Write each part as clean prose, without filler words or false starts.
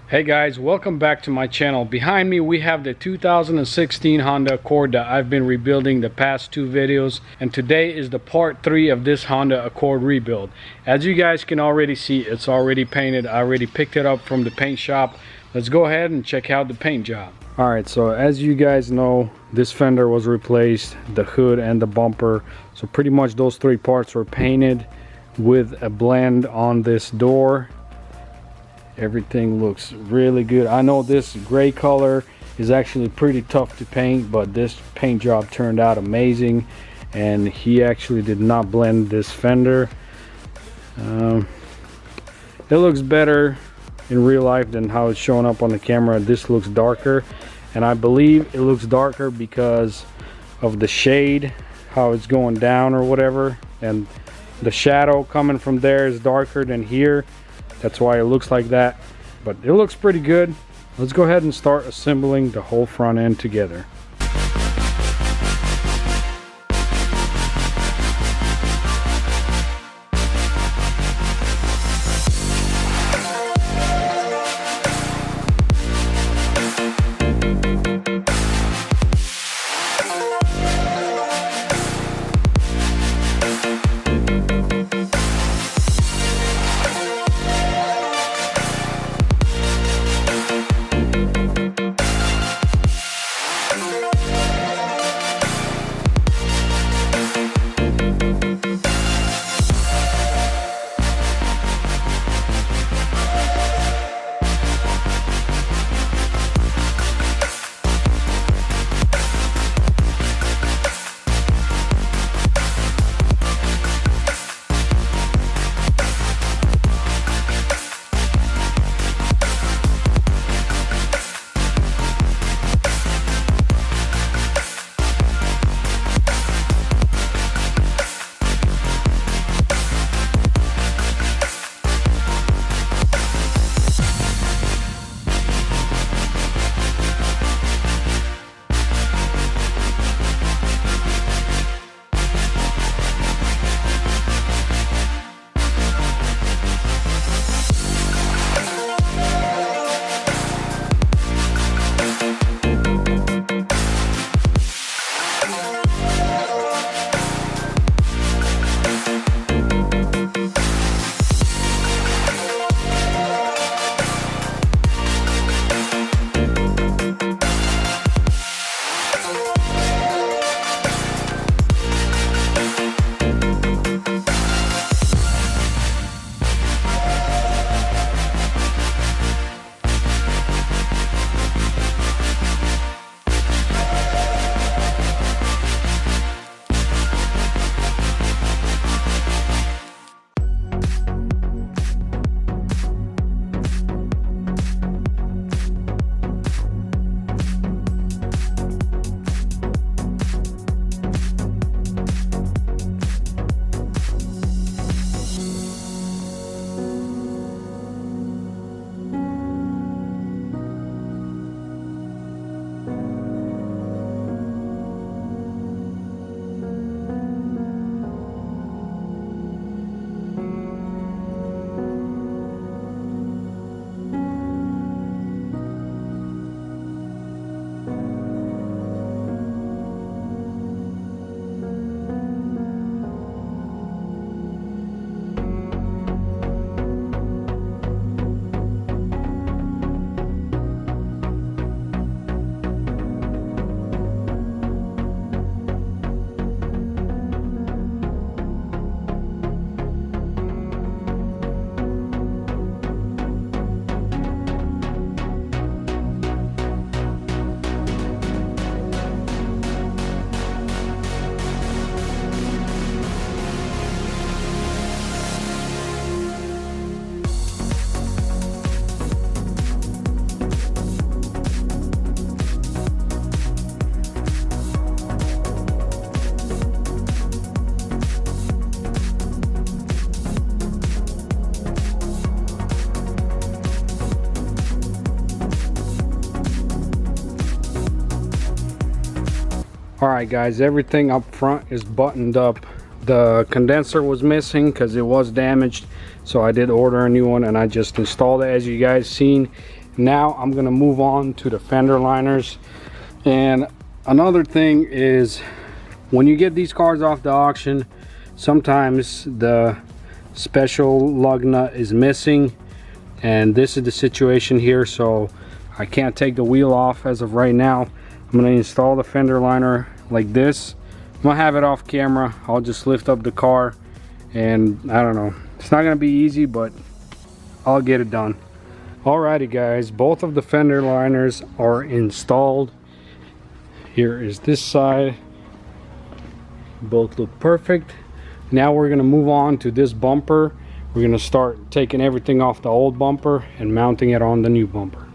Hey guys, welcome back to my channel. Behind me we have the 2016 Honda Accord that I've been rebuilding the past two videos, and today is the part 3 of this Honda Accord rebuild. As you guys can already see, it's already painted. I already picked it up from the paint shop. Let's go ahead and check out the paint job. Alright, so as you guys know, this fender was replaced, the hood and the bumper. So pretty much those three parts were painted with a blend on this door. Everything looks really good. I know this gray color is actually pretty tough to paint, but this paint job turned out amazing, and he actually did not blend this fender. It looks better in real life than how it's showing up on the camera. This looks darker, and I believe it looks darker because of the shade, how it's going down or whatever, and the shadow coming from there is darker than here. That's why it looks like that, but it looks pretty good. Let's go ahead and start assembling the whole front end together. Alright guys, everything up front is buttoned up. The condenser was missing because it was damaged, so I did order a new one and I just installed it as you guys seen. Now I'm gonna move on to the fender liners. And another thing is, when you get these cars off the auction, sometimes the special lug nut is missing, and this is the situation here. So I can't take the wheel off as of right now. I'm gonna install the fender liner like this. I'm gonna have it off camera. I'll just lift up the car, and I don't know, it's not gonna be easy, but I'll get it done. Alrighty guys, both of the fender liners are installed. Here is this side. Both look perfect. Now we're gonna move on to this bumper. We're gonna start taking everything off the old bumper and mounting it on the new bumper.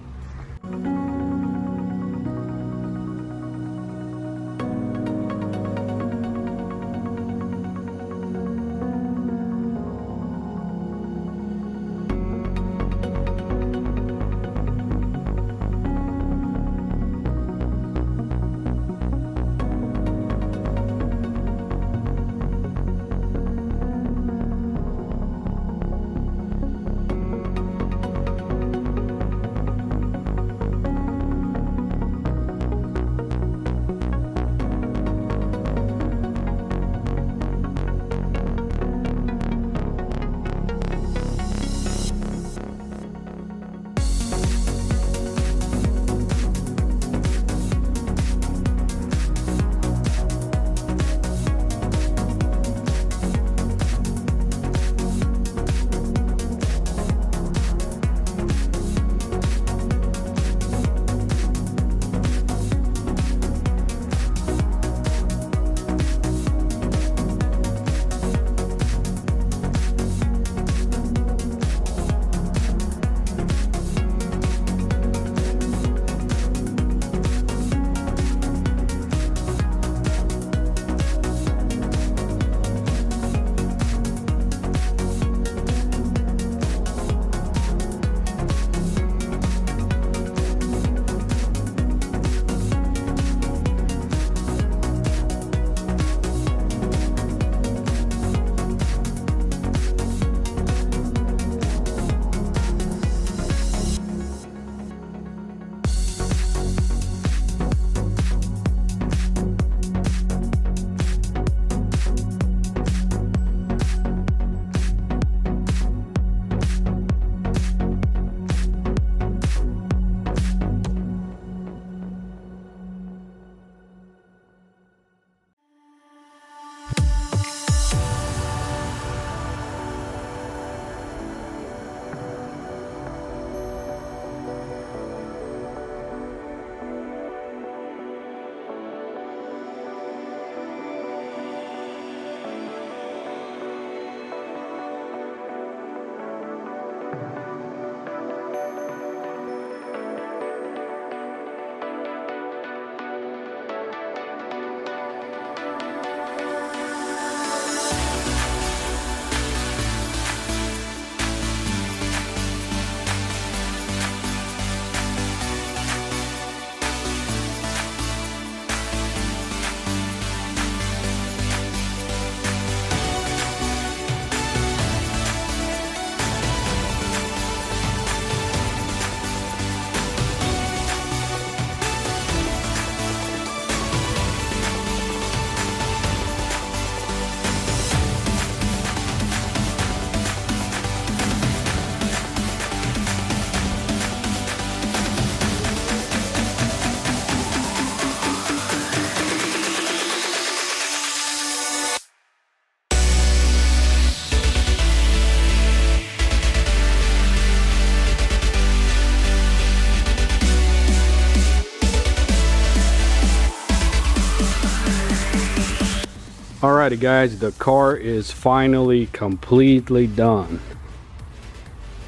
Alrighty guys, the car is finally completely done.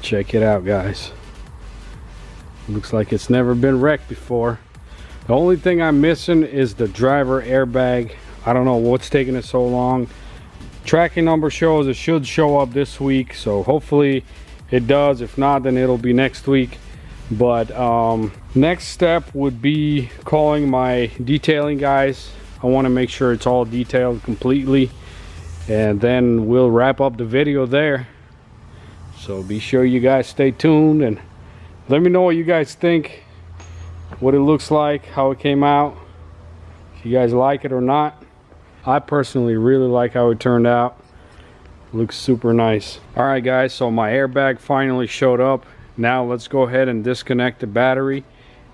Check it out guys. Looks like it's never been wrecked before. The only thing I'm missing is the driver airbag. I don't know what's taking it so long. Tracking number shows it should show up this week, so hopefully it does. If not, then it'll be next week. But next step would be calling my detailing guys. I want to make sure it's all detailed completely, and then we'll wrap up the video there. So be sure you guys stay tuned and Let me know what you guys think, what it looks like, how it came out, if you guys like it or not. I personally really like how it turned out. Looks super nice. All right guys, so my airbag finally showed up. Now let's go ahead and disconnect the battery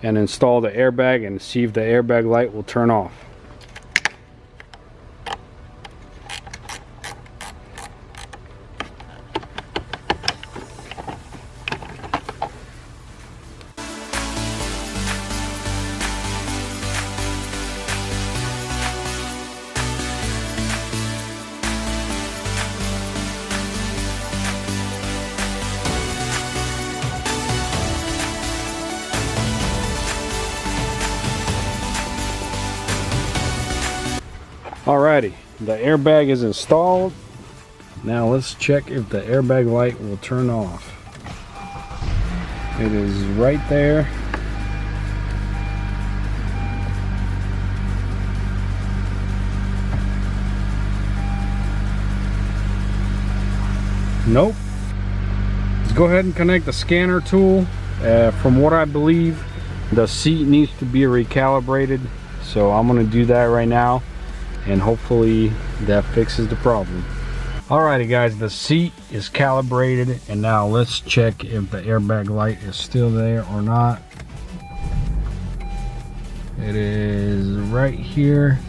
and install the airbag and see if the airbag light will turn off. Alrighty, the airbag is installed. Now let's check if the airbag light will turn off. It is right there. Nope. Let's go ahead and connect the scanner tool. From what I believe, the seat needs to be recalibrated, so I'm going to do that right now, and hopefully that fixes the problem. Alrighty guys, the seat is calibrated, and now let's check if the airbag light is still there or not. It is right here.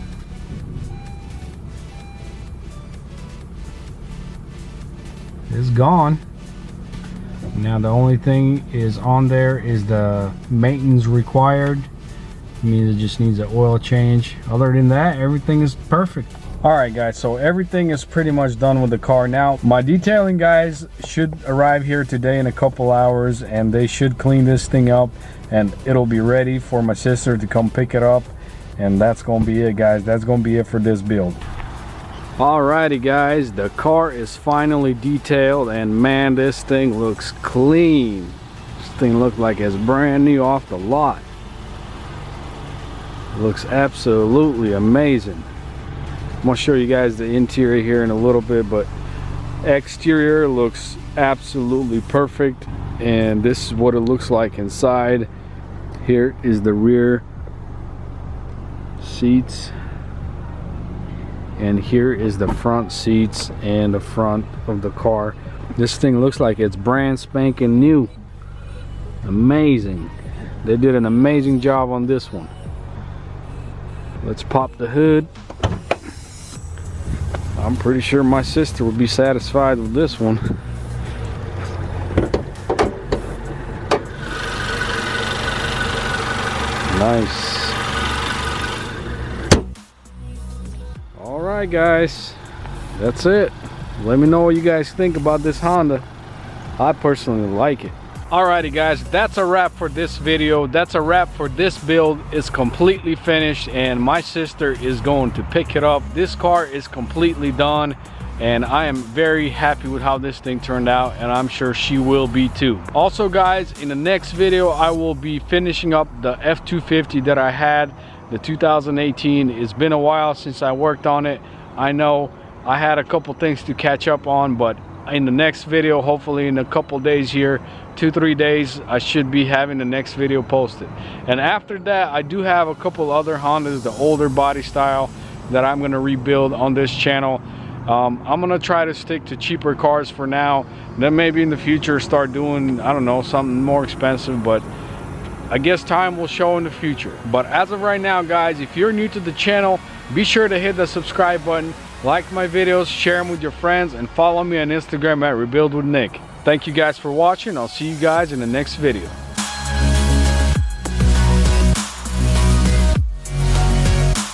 It's gone. Now the only thing is on there is the maintenance required. Means it just needs an oil change. Other than that, everything is perfect. All right guys, so everything is pretty much done with the car. Now my detailing guys should arrive here today in a couple hours, and they should clean this thing up, and it'll be ready for my sister to come pick it up. And that's gonna be it guys. That's gonna be it for this build. Alrighty guys, the car is finally detailed, and man, this thing looks clean. This thing looks like it's brand new off the lot. Looks absolutely amazing. I'm gonna show you guys the interior here in a little bit, but exterior looks absolutely perfect, and this is what it looks like inside. Here is the rear seats, and here is the front seats and the front of the car. This thing looks like it's brand spanking new. Amazing. They did an amazing job on this one. Let's pop the hood. I'm pretty sure my sister will be satisfied with this one. Nice. Alright guys, that's it. Let me know what you guys think about this Honda. I personally like it. Alrighty guys, that's a wrap for this video. That's a wrap for this build. It's completely finished, and my sister is going to pick it up. This car is completely done, and I am very happy with how this thing turned out, and I'm sure she will be too. Also guys, in the next video I will be finishing up the F250 that I had, the 2018. It's been a while since I worked on it. I know I had a couple things to catch up on, but in the next video, hopefully in a couple days here, 2-3 days, I should be having the next video posted. And after that, I do have a couple other Hondas, the older body style, that I'm going to rebuild on this channel. I'm going to try to stick to cheaper cars for now. Then maybe in the future start doing, I don't know, something more expensive, but I guess time will show in the future. But as of right now guys, if you're new to the channel, be sure to hit the subscribe button, like my videos, share them with your friends, and follow me on Instagram at Rebuild with Nick. Thank you guys for watching. I'll see you guys in the next video.